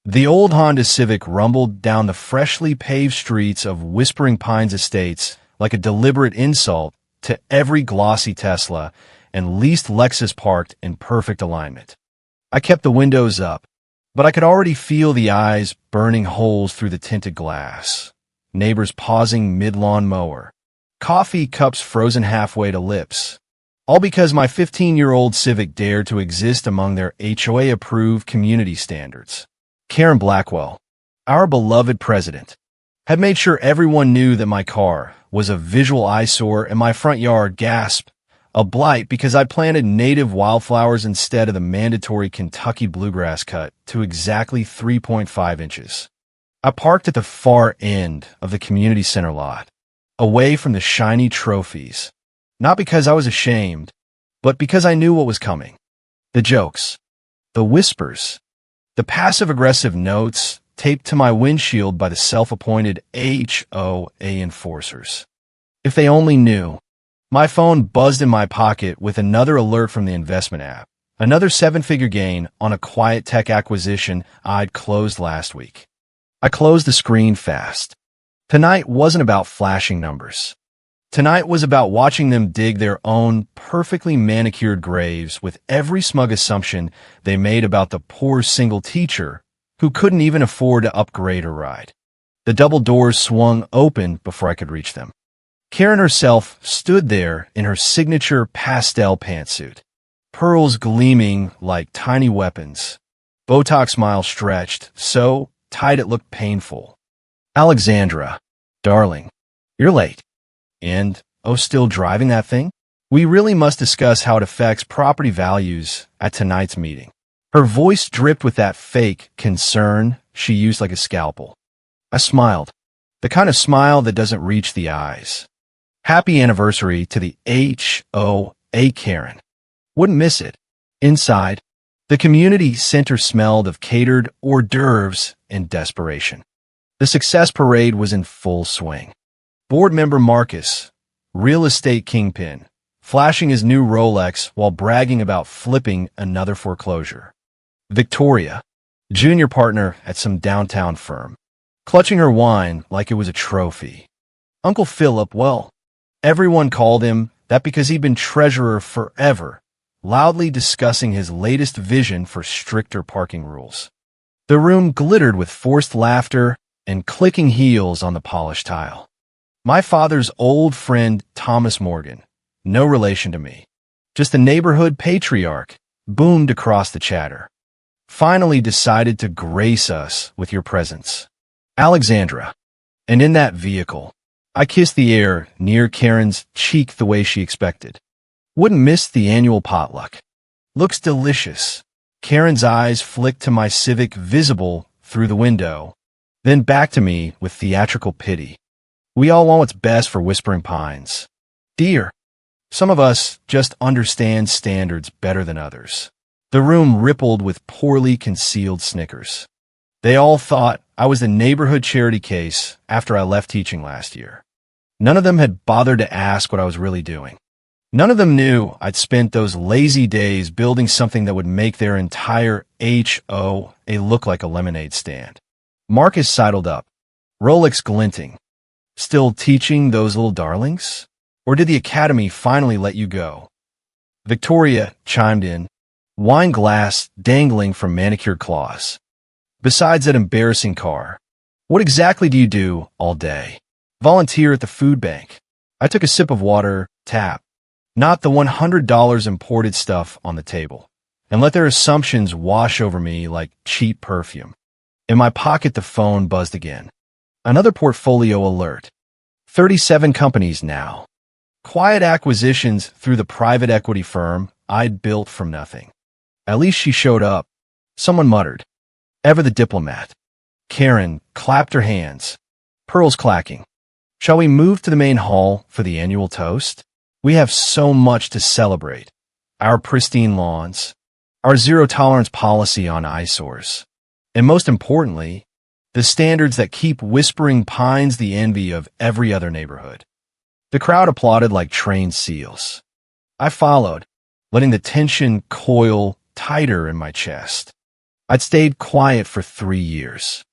The old Honda Civic rumbled down the freshly paved streets of Whispering Pines Estates like a deliberate insult to every glossy Tesla and leased Lexus parked in perfect alignment. I kept the windows up, but I could already feel the eyes burning holes through the tinted glass. Neighbors pausing mid-lawn mower. Coffee cups frozen halfway to lips. All because my 15-year-old Civic dared to exist among their HOA-approved community standards. Karen Blackwell, our beloved president, had made sure everyone knew that my car was a visual eyesore and my front yard, gasp, a blight because I planted native wildflowers instead of the mandatory Kentucky bluegrass cut to exactly 3.5 inches. I parked at the far end of the community center lot, away from the shiny trophies, not because I was ashamed, but because I knew what was coming. The jokes, the whispers, the passive-aggressive notes taped to my windshield by the self-appointed HOA enforcers. If they only knew. My phone buzzed in my pocket with another alert from the investment app. Another seven-figure gain on a quiet tech acquisition I'd closed last week. I closed the screen fast. Tonight wasn't about flashing numbers. Tonight was about watching them dig their own perfectly manicured graves with every smug assumption they made about the poor single teacher who couldn't even afford to upgrade her ride. The double doors swung open before I could reach them. Karen herself stood there in her signature pastel pantsuit, pearls gleaming like tiny weapons, Botox smile stretched so tight it looked painful. "Alexandra, darling, you're late. And, oh, still driving that thing? We really must discuss how it affects property values at tonight's meeting." Her voice dripped with that fake concern she used like a scalpel. I smiled, the kind of smile that doesn't reach the eyes. Happy anniversary to the HOA Karen. Wouldn't miss it. Inside, the community center smelled of catered hors d'oeuvres and desperation. The success parade was in full swing. Board member Marcus, real estate kingpin, flashing his new Rolex while bragging about flipping another foreclosure. Victoria, junior partner at some downtown firm, clutching her wine like it was a trophy. Uncle Philip, well, everyone called him that because he'd been treasurer forever, loudly discussing his latest vision for stricter parking rules. The room glittered with forced laughter and clicking heels on the polished tile. My father's old friend Thomas Morgan, no relation to me, just a neighborhood patriarch, boomed across the chatter. "Finally decided to grace us with your presence, Alexandra." And in that vehicle, I kissed the air near Karen's cheek the way she expected. Wouldn't miss the annual potluck. "Looks delicious." Karen's eyes flicked to my Civic visible through the window, then back to me with theatrical pity. We all want what's best for Whispering Pines. Dear, some of us just understand standards better than others. The room rippled with poorly concealed snickers. They all thought I was the neighborhood charity case after I left teaching last year. None of them had bothered to ask what I was really doing. None of them knew I'd spent those lazy days building something that would make their entire HOA look like a lemonade stand. Marcus sidled up, Rolex glinting. "Still teaching those little darlings? Or did the academy finally let you go?" Victoria chimed in, wine glass dangling from manicured claws. "Besides that embarrassing car, what exactly do you do all day?" "Volunteer at the food bank." I took a sip of water, tap, not the $100 imported stuff on the table, and let their assumptions wash over me like cheap perfume. In my pocket, the phone buzzed again. Another portfolio alert. 37 companies now. Quiet acquisitions through the private equity firm I'd built from nothing. At least she showed up. Someone muttered. Ever the diplomat. Karen clapped her hands. Pearls clacking. "Shall we move to the main hall for the annual toast? We have so much to celebrate. Our pristine lawns, our zero-tolerance policy on eyesores, and most importantly, the standards that keep Whispering Pines the envy of every other neighborhood." The crowd applauded like trained seals. I followed, letting the tension coil tighter in my chest. I'd stayed quiet for 3 years.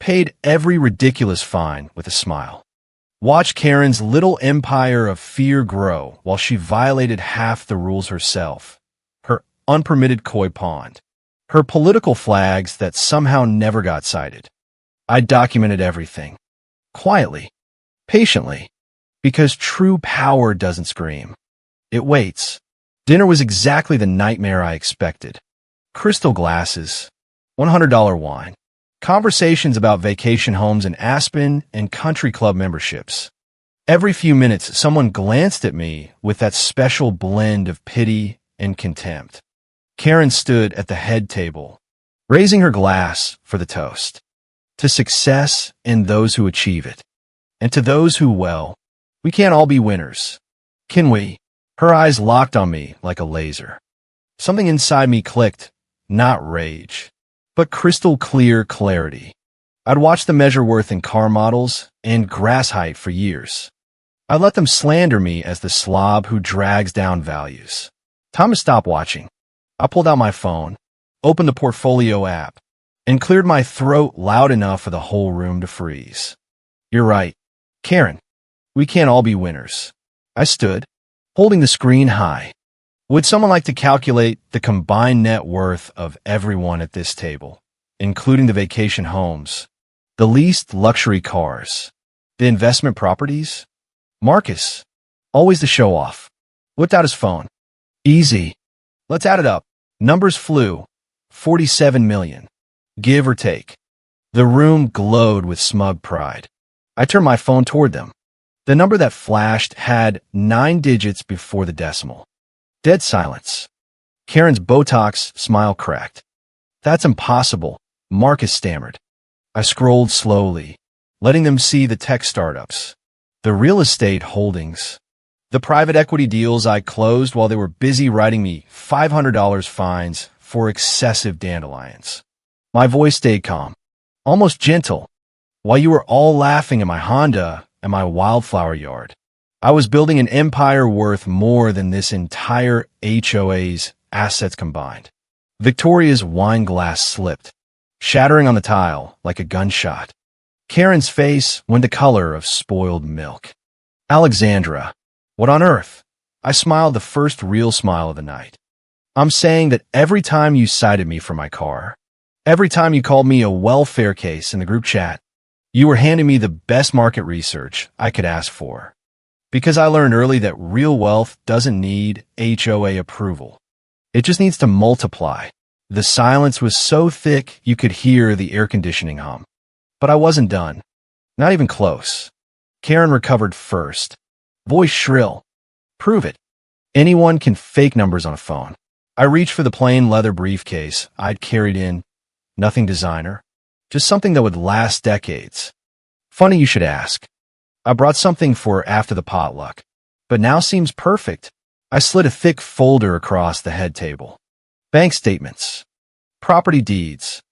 Paid every ridiculous fine with a smile. Watched Karen's little empire of fear grow while she violated half the rules herself. Her unpermitted koi pond. Her political flags that somehow never got cited. I documented everything. Quietly. Patiently. Because true power doesn't scream. It waits. Dinner was exactly the nightmare I expected. Crystal glasses. $100 wine. Conversations about vacation homes in Aspen and country club memberships. Every few minutes, someone glanced at me with that special blend of pity and contempt. Karen stood at the head table, raising her glass for the toast. To success and those who achieve it. And to those who, well, we can't all be winners. Can we? Her eyes locked on me like a laser. Something inside me clicked, not rage, but crystal clear clarity. I'd watched them measure worth in car models and grass height for years. I let them slander me as the slob who drags down values. Time to stop watching. I pulled out my phone, opened the portfolio app, and cleared my throat loud enough for the whole room to freeze. You're right, Karen. We can't all be winners. I stood, holding the screen high. Would someone like to calculate the combined net worth of everyone at this table, including the vacation homes, the leased luxury cars, the investment properties? Marcus, always the show-off, whipped out his phone. Easy. Let's add it up. Numbers flew. 47 million. Give or take. The room glowed with smug pride. I turned my phone toward them. The number that flashed had 9 digits before the decimal. Dead silence. Karen's Botox smile cracked. That's impossible, Marcus stammered. I scrolled slowly, letting them see the tech startups, the real estate holdings, the private equity deals I closed while they were busy writing me $500 fines for excessive dandelions. My voice stayed calm, almost gentle, while you were all laughing at my Honda and my wildflower yard. I was building an empire worth more than this entire HOA's assets combined. Victoria's wine glass slipped, shattering on the tile like a gunshot. Karen's face went the color of spoiled milk. Alexandra, what on earth? I smiled the first real smile of the night. I'm saying that every time you cited me for my car, every time you called me a welfare case in the group chat, you were handing me the best market research I could ask for. Because I learned early that real wealth doesn't need HOA approval. It just needs to multiply. The silence was so thick you could hear the air conditioning hum. But I wasn't done. Not even close. Karen recovered first. Voice shrill. Prove it. Anyone can fake numbers on a phone. I reached for the plain leather briefcase I'd carried in. Nothing designer. Just something that would last decades. Funny you should ask. I brought something for after the potluck, but now seems perfect. I slid a thick folder across the head table. Bank statements. Property deeds.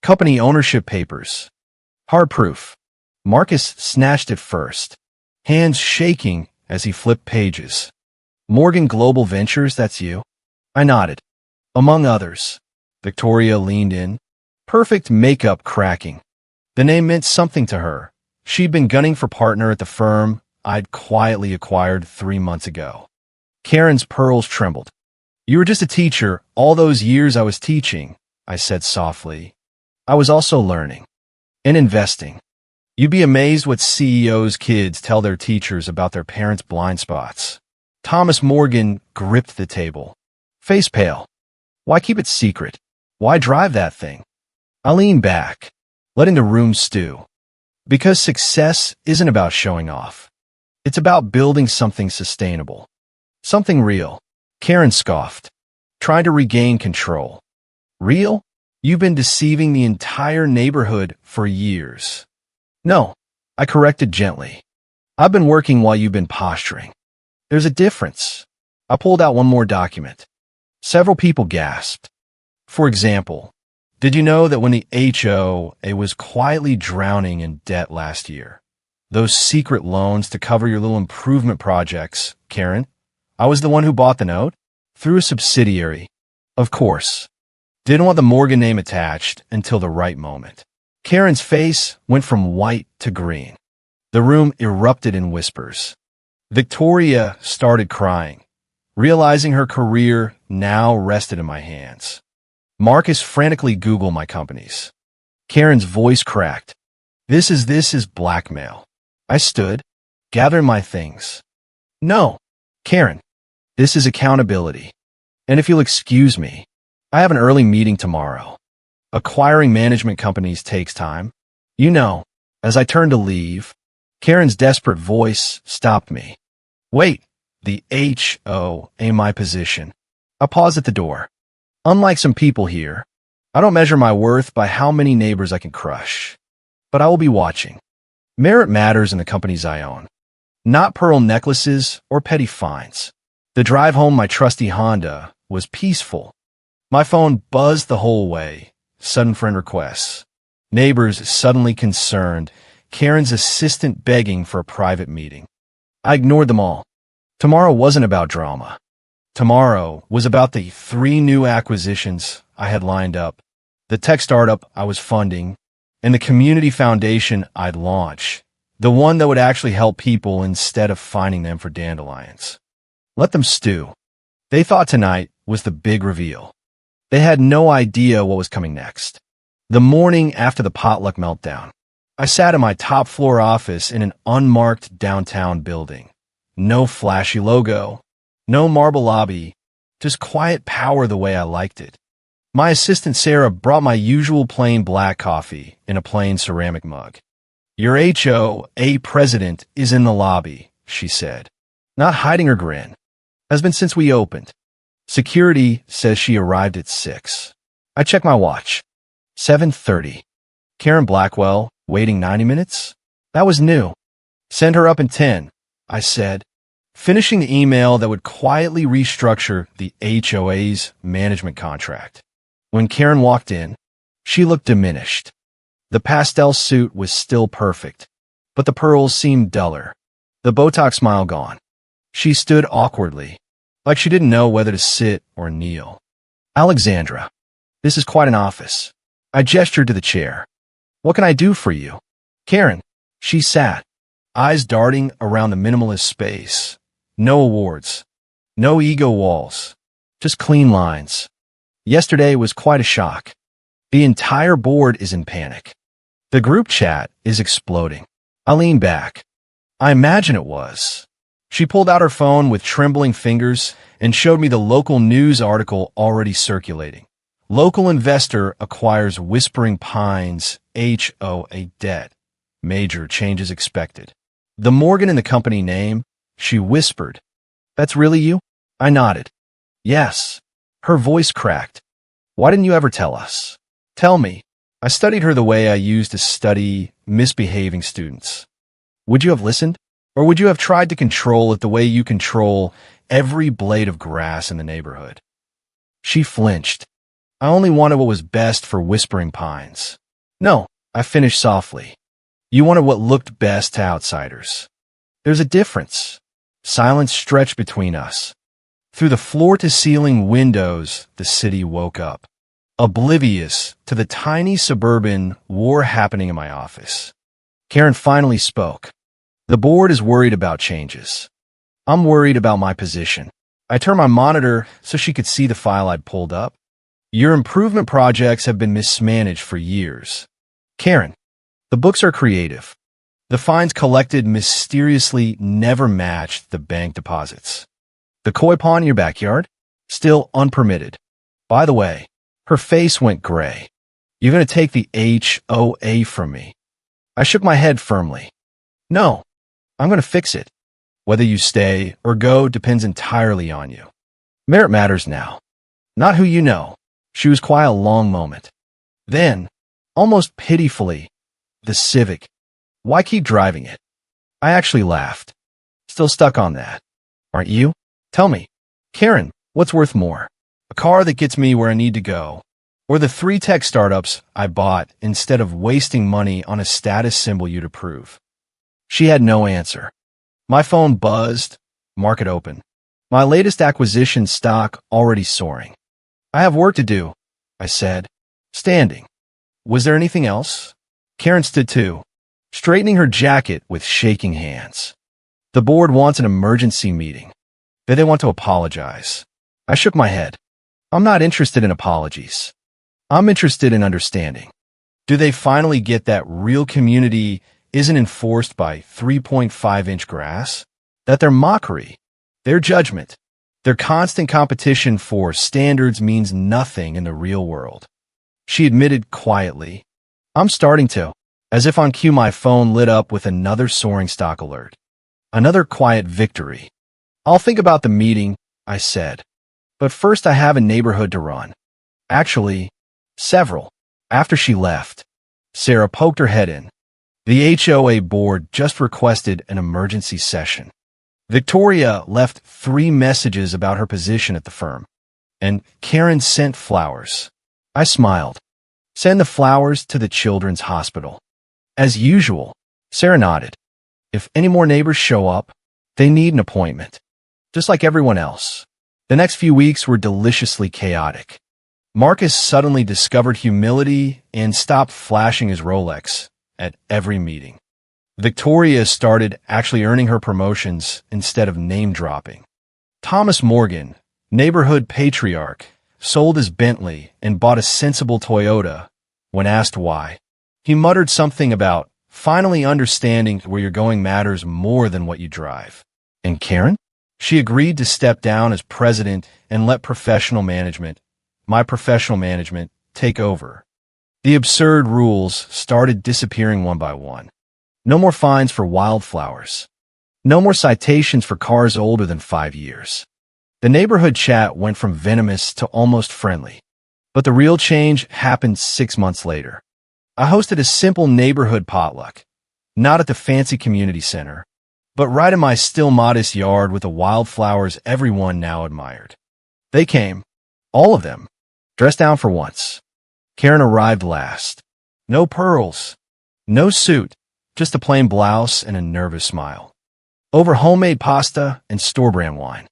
Company ownership papers. Hard proof. Marcus snatched it first, hands shaking as he flipped pages. Morgan Global Ventures, that's you? I nodded. Among others. Victoria leaned in. Perfect makeup cracking. The name meant something to her. She'd been gunning for partner at the firm I'd quietly acquired 3 months ago. Karen's pearls trembled. You were just a teacher all those years I was teaching, I said softly. I was also learning. And investing. You'd be amazed what CEOs' kids tell their teachers about their parents' blind spots. Thomas Morgan gripped the table. Face pale. Why keep it secret? Why drive that thing? I leaned back, letting the room stew. Because success isn't about showing off. It's about building something sustainable. Something real. Karen scoffed, trying to regain control. Real? You've been deceiving the entire neighborhood for years. No, I corrected gently. I've been working while you've been posturing. There's a difference. I pulled out one more document. Several people gasped. For example, did you know that when the HOA was quietly drowning in debt last year, those secret loans to cover your little improvement projects, Karen, I was the one who bought the note? Through a subsidiary. Of course. Didn't want the Morgan name attached until the right moment. Karen's face went from white to green. The room erupted in whispers. Victoria started crying, realizing her career now rested in my hands. Marcus frantically Googled my companies. Karen's voice cracked. This is blackmail. I stood, gathering my things. No, Karen, this is accountability. And if you'll excuse me, I have an early meeting tomorrow. Acquiring management companies takes time. You know, as I turned to leave, Karen's desperate voice stopped me. Wait, the HOA my position. I paused at the door. Unlike some people here, I don't measure my worth by how many neighbors I can crush. But I will be watching. Merit matters in the companies I own. Not pearl necklaces or petty fines. The drive home my trusty Honda was peaceful. My phone buzzed the whole way. Sudden friend requests. Neighbors suddenly concerned. Karen's assistant begging for a private meeting. I ignored them all. Tomorrow wasn't about drama. Tomorrow was about the 3 new acquisitions I had lined up, the tech startup I was funding, and the community foundation I'd launch, the one that would actually help people instead of finding them for dandelions. Let them stew. They thought tonight was the big reveal. They had no idea what was coming next. The morning after the potluck meltdown, I sat in my top-floor office in an unmarked downtown building. No flashy logo, no marble lobby, just quiet power the way I liked it. My assistant Sarah brought my usual plain black coffee in a plain ceramic mug. Your HOA president is in the lobby, she said, not hiding her grin. Has been since we opened. Security says she arrived at 6. I checked my watch. 7:30. Karen Blackwell, waiting 90 minutes? That was new. Send her up in 10, I said, finishing the email that would quietly restructure the HOA's management contract. When Karen walked in, she looked diminished. The pastel suit was still perfect, but the pearls seemed duller. The Botox smile gone. She stood awkwardly, like she didn't know whether to sit or kneel. Alexandra, this is quite an office. I gestured to the chair. What can I do for you? Karen, she sat, eyes darting around the minimalist space. No awards, no ego walls, just clean lines. Yesterday was quite a shock. The entire board is in panic. The group chat is exploding. I leaned back. I imagine it was. She pulled out her phone with trembling fingers and showed me the local news article already circulating. Local investor acquires Whispering Pines HOA debt. Major changes expected. The Morgan in the company name, she whispered. That's really you? I nodded. Yes. Her voice cracked. Why didn't you ever tell us? Tell me. I studied her the way I used to study misbehaving students. Would you have listened? Or would you have tried to control it the way you control every blade of grass in the neighborhood? She flinched. I only wanted what was best for Whispering Pines. No, I finished softly. You wanted what looked best to outsiders. There's a difference. Silence stretched between us. Through the floor-to-ceiling windows, the city woke up, oblivious to the tiny suburban war happening in my office. Karen finally spoke. The board is worried about changes. I'm worried about my position. I turned my monitor so she could see the file I'd pulled up. Your improvement projects have been mismanaged for years. Karen, the books are creative. The fines collected mysteriously never matched the bank deposits. The koi pond in your backyard? Still unpermitted. By the way, her face went gray. You're going to take the HOA from me. I shook my head firmly. No, I'm going to fix it. Whether you stay or go depends entirely on you. Merit matters now, not who you know. She was quiet a long moment. Then, almost pitifully, the Civic. Why keep driving it? I actually laughed. Still stuck on that. Aren't you? Tell me, Karen, what's worth more? A car that gets me where I need to go, or the 3 tech startups I bought instead of wasting money on a status symbol you'd approve? She had no answer. My phone buzzed. Market open. My latest acquisition stock already soaring. I have work to do, I said, standing. Was there anything else? Karen stood too, straightening her jacket with shaking hands. The board wants an emergency meeting. They want to apologize. I shook my head. I'm not interested in apologies. I'm interested in understanding. Do they finally get that real community isn't enforced by 3.5-inch grass? That their mockery, their judgment, their constant competition for standards means nothing in the real world? She admitted quietly, I'm starting to. As if on cue, my phone lit up with another soaring stock alert. Another quiet victory. I'll think about the meeting, I said. But first I have a neighborhood to run. Actually, several. After she left, Sarah poked her head in. The HOA board just requested an emergency session. Victoria left 3 messages about her position at the firm. And Karen sent flowers. I smiled. Send the flowers to the children's hospital. As usual, Sarah nodded. If any more neighbors show up, they need an appointment. Just like everyone else. The next few weeks were deliciously chaotic. Marcus suddenly discovered humility and stopped flashing his Rolex at every meeting. Victoria started actually earning her promotions instead of name-dropping. Thomas Morgan, neighborhood patriarch, sold his Bentley and bought a sensible Toyota. When asked why, he muttered something about finally understanding where you're going matters more than what you drive. And Karen? She agreed to step down as president and let my professional management, take over. The absurd rules started disappearing one by one. No more fines for wildflowers. No more citations for cars older than 5 years. The neighborhood chat went from venomous to almost friendly. But the real change happened 6 months later. I hosted a simple neighborhood potluck, not at the fancy community center, but right in my still modest yard with the wildflowers everyone now admired. They came, all of them, dressed down for once. Karen arrived last. No pearls, no suit, just a plain blouse and a nervous smile. Over homemade pasta and store-brand wine.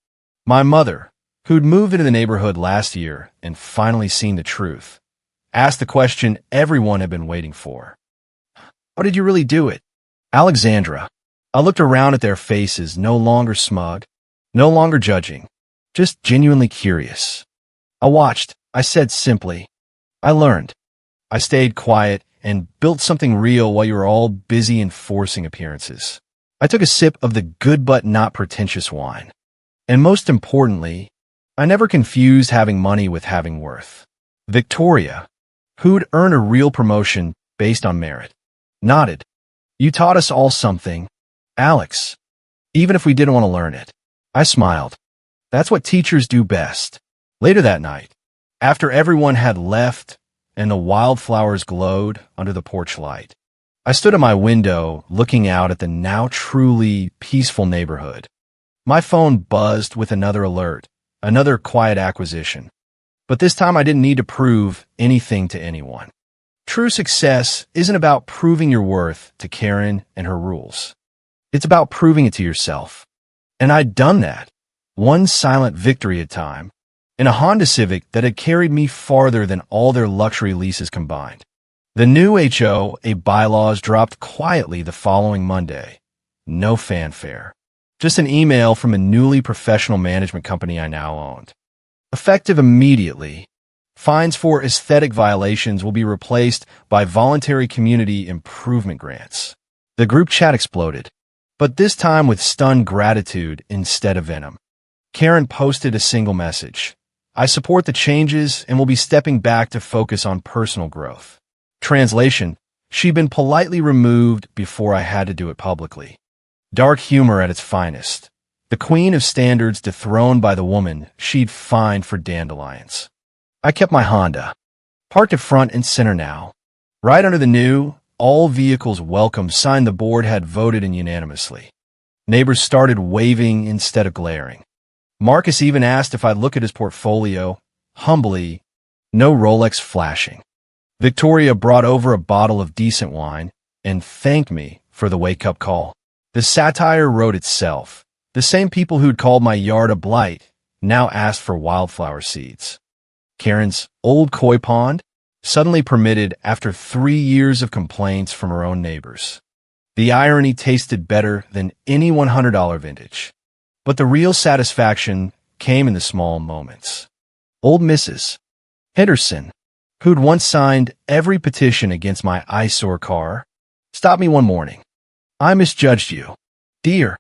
My mother, who'd moved into the neighborhood last year and finally seen the truth, asked the question everyone had been waiting for. How did you really do it? Alexandra. I looked around at their faces, no longer smug, no longer judging, just genuinely curious. I watched. I said simply, I learned. I stayed quiet and built something real while you were all busy enforcing appearances. I took a sip of the good but not pretentious wine. And most importantly, I never confused having money with having worth. Victoria, who'd earned a real promotion based on merit, nodded. You taught us all something, Alex, even if we didn't want to learn it. I smiled. That's what teachers do best. Later that night, after everyone had left and the wildflowers glowed under the porch light, I stood at my window looking out at the now truly peaceful neighborhood. My phone buzzed with another alert, another quiet acquisition. But this time I didn't need to prove anything to anyone. True success isn't about proving your worth to Karen and her rules. It's about proving it to yourself. And I'd done that, one silent victory at a time, in a Honda Civic that had carried me farther than all their luxury leases combined. The new HOA bylaws dropped quietly the following Monday. No fanfare. Just an email from a newly professional management company I now owned. Effective immediately, fines for aesthetic violations will be replaced by voluntary community improvement grants. The group chat exploded, but this time with stunned gratitude instead of venom. Karen posted a single message. I support the changes and will be stepping back to focus on personal growth. Translation, she'd been politely removed before I had to do it publicly. Dark humor at its finest. The queen of standards dethroned by the woman she'd fined for dandelions. I kept my Honda, parked at front and center now. Right under the new, all vehicles welcome sign the board had voted in unanimously. Neighbors started waving instead of glaring. Marcus even asked if I'd look at his portfolio. Humbly, no Rolex flashing. Victoria brought over a bottle of decent wine and thanked me for the wake-up call. The satire wrote itself. The same people who'd called my yard a blight now asked for wildflower seeds. Karen's old koi pond, suddenly permitted after 3 years of complaints from her own neighbors. The irony tasted better than any $100 vintage. But the real satisfaction came in the small moments. Old Mrs. Henderson, who'd once signed every petition against my eyesore car, stopped me one morning. "I misjudged you. Dear,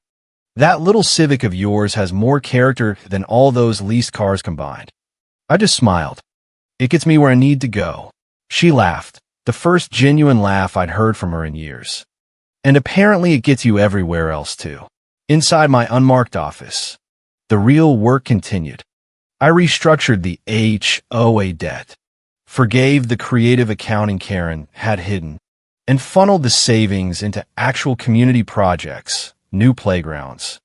that little Civic of yours has more character than all those leased cars combined." I just smiled. "It gets me where I need to go." She laughed, the first genuine laugh I'd heard from her in years. "And apparently it gets you everywhere else too." Inside my unmarked office, the real work continued. I restructured the HOA debt, forgave the creative accounting Karen had hidden, and funneled the savings into actual community projects, new playgrounds,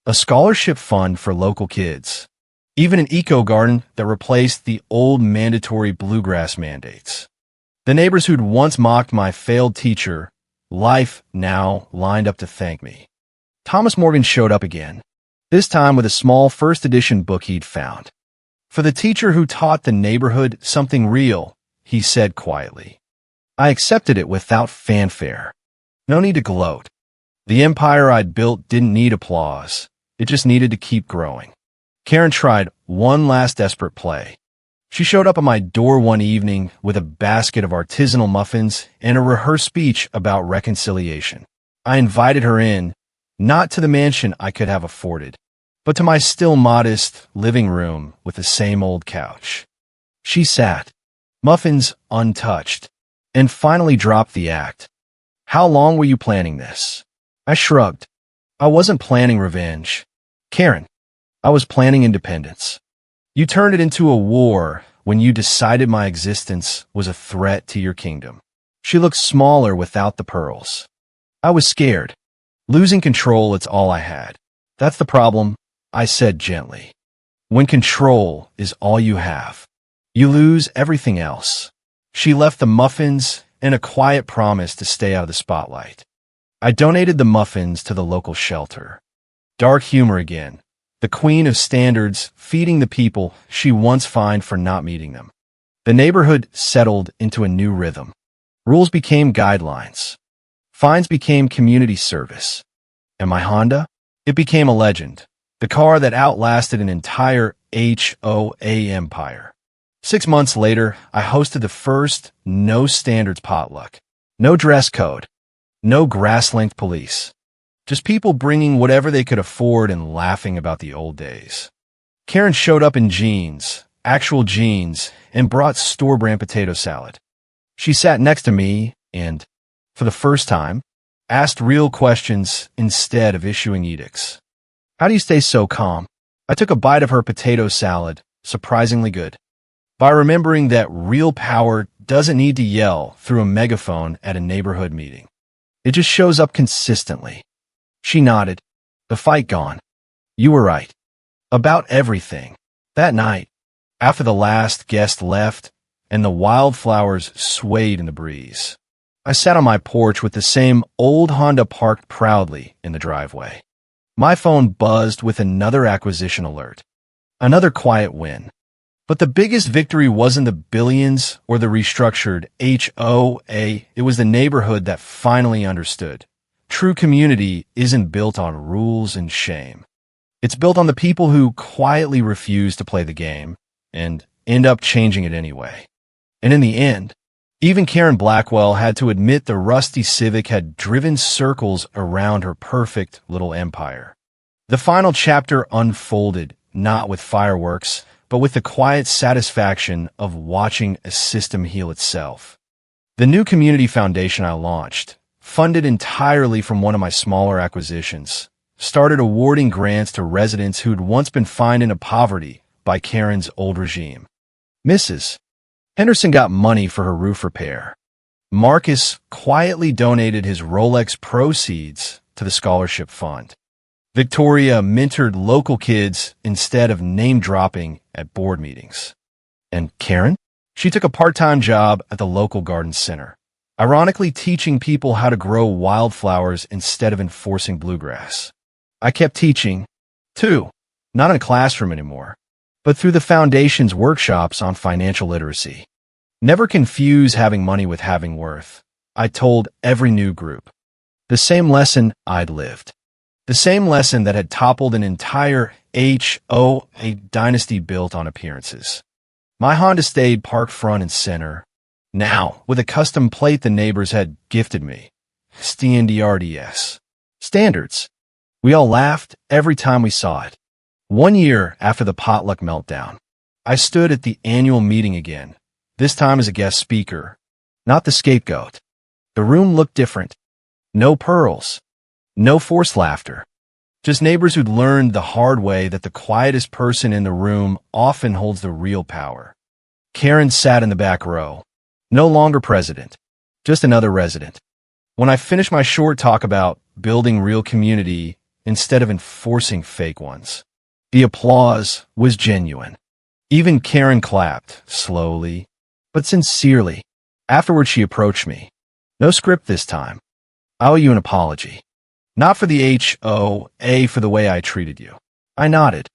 a scholarship fund for local kids, even an eco garden that replaced the old mandatory bluegrass mandates. The neighbors who'd once mocked my failed teacher life now lined up to thank me. Thomas Morgan showed up again, this time with a small first edition book he'd found. "For the teacher who taught the neighborhood something real," he said quietly. I accepted it without fanfare. No need to gloat. The empire I'd built didn't need applause. It just needed to keep growing. Karen tried one last desperate play. She showed up at my door one evening with a basket of artisanal muffins and a rehearsed speech about reconciliation. I invited her in, not to the mansion I could have afforded, but to my still modest living room with the same old couch. She sat, muffins untouched, and finally dropped the act. "How long were you planning this?" I shrugged. "I wasn't planning revenge, Karen. I was planning independence. You turned it into a war when you decided my existence was a threat to your kingdom." She looked smaller without the pearls. "I was scared. Losing control, it's all I had. That's the problem," I said gently. "When control is all you have, you lose everything else." She left the muffins and a quiet promise to stay out of the spotlight. I donated the muffins to the local shelter. Dark humor again. The queen of standards feeding the people she once fined for not meeting them. The neighborhood settled into a new rhythm. Rules became guidelines. Fines became community service. And my Honda? It became a legend. The car that outlasted an entire HOA empire. 6 months later, I hosted the first no standards potluck. No dress code. No grass-length police. Just people bringing whatever they could afford and laughing about the old days. Karen showed up in jeans, actual jeans, and brought store-brand potato salad. She sat next to me and, for the first time, asked real questions instead of issuing edicts. "How do you stay so calm?" I took a bite of her potato salad, surprisingly good. By remembering that real power doesn't need to yell through a megaphone at a neighborhood meeting. It just shows up consistently. She nodded. "The fight gone. You were right. About everything." That night, after the last guest left and the wildflowers swayed in the breeze, I sat on my porch with the same old Honda parked proudly in the driveway. My phone buzzed with another acquisition alert. Another quiet win. But the biggest victory wasn't the billions or the restructured HOA. It was the neighborhood that finally understood. True community isn't built on rules and shame. It's built on the people who quietly refuse to play the game and end up changing it anyway. And in the end, even Karen Blackwell had to admit the rusty Civic had driven circles around her perfect little empire. The final chapter unfolded, not with fireworks, but with the quiet satisfaction of watching a system heal itself. The new community foundation I launched, funded entirely from one of my smaller acquisitions, started awarding grants to residents who'd once been fined into poverty by Karen's old regime. Mrs. Henderson got money for her roof repair. Marcus quietly donated his Rolex proceeds to the scholarship fund. Victoria mentored local kids instead of name-dropping at board meetings. And Karen? She took a part-time job at the local garden center, ironically teaching people how to grow wildflowers instead of enforcing bluegrass. I kept teaching, too, not in a classroom anymore, but through the Foundation's workshops on financial literacy. Never confuse having money with having worth, I told every new group. The same lesson I'd lived. The same lesson that had toppled an entire HOA dynasty built on appearances. My Honda stayed parked front and center, now with a custom plate the neighbors had gifted me. STNDRDS. Standards. We all laughed every time we saw it. 1 year after the potluck meltdown, I stood at the annual meeting again, this time as a guest speaker, not the scapegoat. The room looked different. No pearls. No forced laughter. Just neighbors who'd learned the hard way that the quietest person in the room often holds the real power. Karen sat in the back row. No longer president, just another resident. When I finished my short talk about building real community instead of enforcing fake ones, the applause was genuine. Even Karen clapped, slowly, but sincerely. Afterward, she approached me. No script this time. I owe you an apology. Not for the HOA, for the way I treated you. I nodded.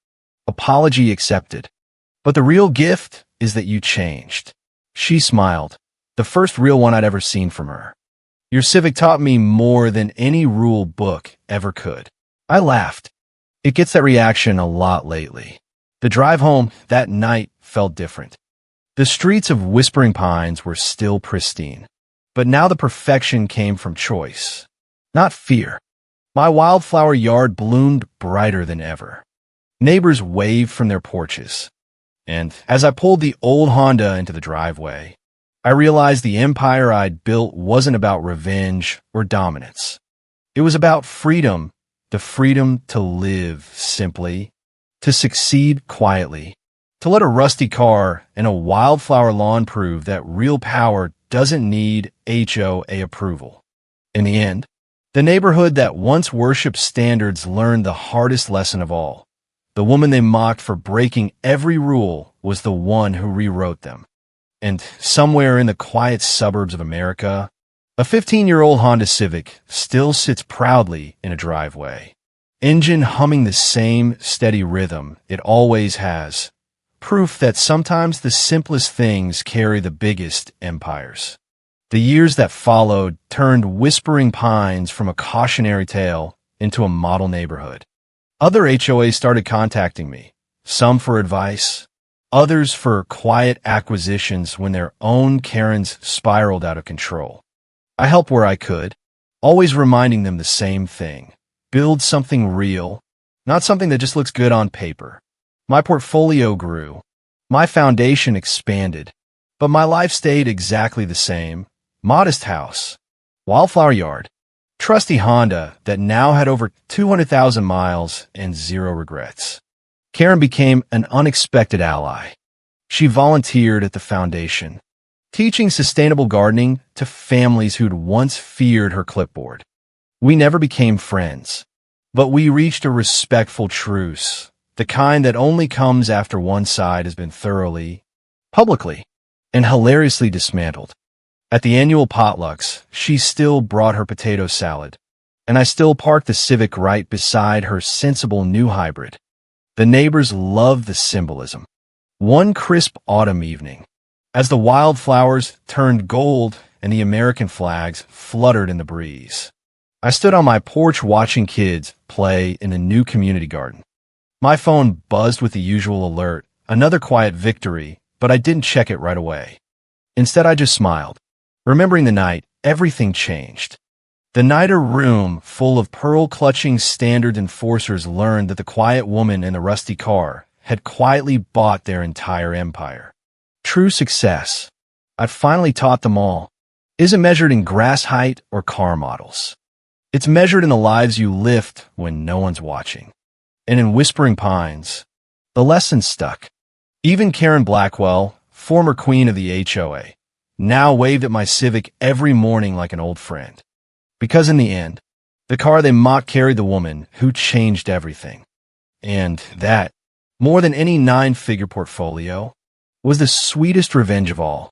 Apology accepted. But the real gift is that you changed. She smiled, the first real one I'd ever seen from her. Your Civic taught me more than any rule book ever could. I laughed. It gets that reaction a lot lately. The drive home that night felt different. The streets of Whispering Pines were still pristine, but now the perfection came from choice, not fear. My wildflower yard bloomed brighter than ever. Neighbors waved from their porches, and as I pulled the old Honda into the driveway, I realized the empire I'd built wasn't about revenge or dominance. It was about freedom, the freedom to live simply, to succeed quietly, to let a rusty car and a wildflower lawn prove that real power doesn't need HOA approval. In the end, the neighborhood that once worshipped standards learned the hardest lesson of all. The woman they mocked for breaking every rule was the one who rewrote them. And somewhere in the quiet suburbs of America, a 15-year-old Honda Civic still sits proudly in a driveway, engine humming the same steady rhythm it always has, proof that sometimes the simplest things carry the biggest empires. The years that followed turned Whispering Pines from a cautionary tale into a model neighborhood. Other HOAs started contacting me, some for advice, others for quiet acquisitions when their own Karens spiraled out of control. I helped where I could, always reminding them the same thing. Build something real, not something that just looks good on paper. My portfolio grew. My foundation expanded. But my life stayed exactly the same. Modest house, wildflower yard, trusty Honda that now had over 200,000 miles and zero regrets. Karen became an unexpected ally. She volunteered at the foundation, teaching sustainable gardening to families who'd once feared her clipboard. We never became friends, but we reached a respectful truce, the kind that only comes after one side has been thoroughly, publicly, and hilariously dismantled. At the annual potlucks, she still brought her potato salad, and I still parked the Civic right beside her sensible new hybrid. The neighbors loved the symbolism. One crisp autumn evening, as the wildflowers turned gold and the American flags fluttered in the breeze, I stood on my porch watching kids play in the new community garden. My phone buzzed with the usual alert, another quiet victory, but I didn't check it right away. Instead, I just smiled. Remembering the night, everything changed. The night a room full of pearl-clutching standard enforcers learned that the quiet woman in the rusty car had quietly bought their entire empire. True success, I'd finally taught them all, isn't measured in grass height or car models. It's measured in the lives you lift when no one's watching. And in Whispering Pines, the lesson stuck. Even Karen Blackwell, former queen of the HOA, now waved at my Civic every morning like an old friend. Because in the end, the car they mocked carried the woman who changed everything. And that, more than any 9-figure portfolio, was the sweetest revenge of all.